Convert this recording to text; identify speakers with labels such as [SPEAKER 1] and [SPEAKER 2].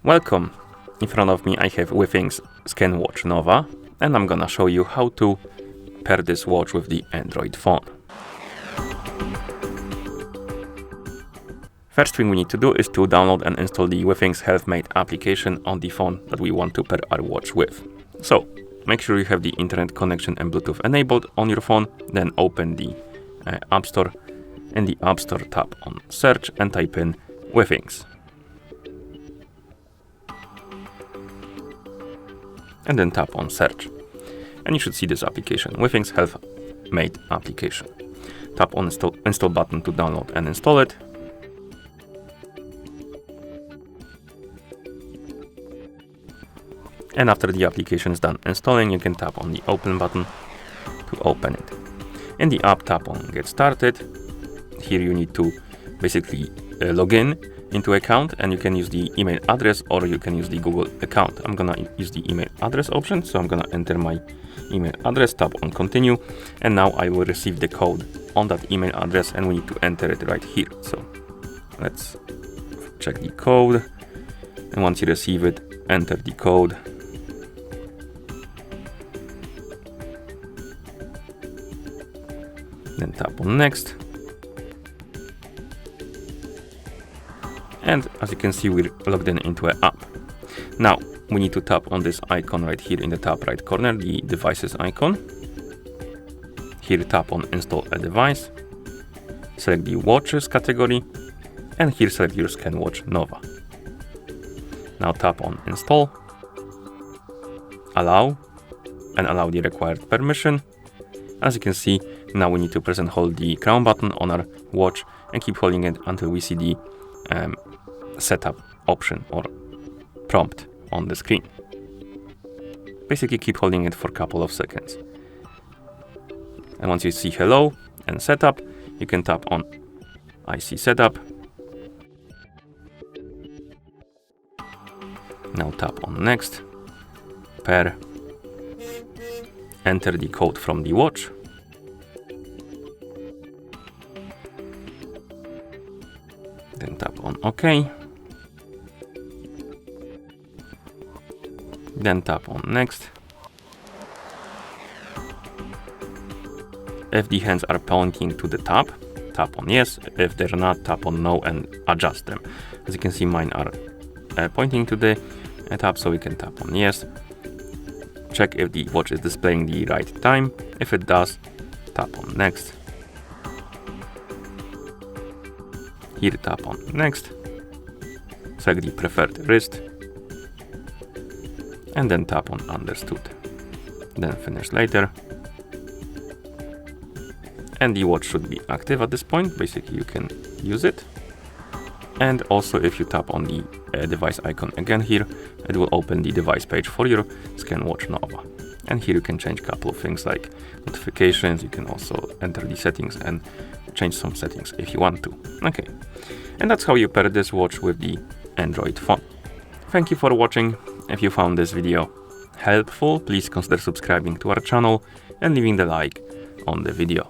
[SPEAKER 1] Welcome! In front of me I have WITHINGS ScanWatch Nova, and I'm gonna show you how to pair this watch with the Android phone. First thing we need to do is to download and install the WITHINGS HealthMate application on the phone that we want to pair our watch with. So, make sure you have the internet connection and Bluetooth enabled on your phone, then open the App Store. In the App Store, tap on Search and type in WITHINGS. And then tap on Search. And you should see this application, WITHINGS HealthMate application. Tap on install button to download and install it. And after the application is done installing, you can tap on the Open button to open it. In the app, tap on Get Started. Here you need to basically log in into account, and you can use the email address or you can use the Google account. I'm gonna use the email address option, so I'm gonna enter my email address, tap on Continue, and now I will receive the code on that email address, and we need to enter it right here. So let's check the code, and once you receive it, enter the code. Then tap on Next. And as you can see, we're logged in into an app. Now we need to tap on this icon right here in the top right corner, the devices icon. Here tap on Install a device. Select the watches category, and here select your ScanWatch Nova. Now tap on Install, Allow, and allow the required permission. As you can see, now we need to press and hold the crown button on our watch and keep holding it until we see the setup option or prompt on the screen. Basically keep holding it for a couple of seconds. And once you see hello and setup, you can tap on I see setup. Now tap on Next, pair, enter the code from the watch. Then tap on OK. Then tap on Next. If the hands are pointing to the top, tap on Yes. If they're not, tap on No and adjust them. As you can see, mine are pointing to the top, so we can tap on Yes. Check if the watch is displaying the right time. If it does, tap on Next. Here tap on Next. Select the preferred wrist. And then tap on Understood. Then Finish Later. And the watch should be active at this point. Basically you can use it. And also if you tap on the device icon again here, it will open the device page for your ScanWatch Nova. And here you can change a couple of things like notifications. You can also enter the settings and change some settings if you want to. Okay, and that's how you pair this watch with the Android phone. Thank you for watching. If you found this video helpful, please consider subscribing to our channel and leaving the like on the video.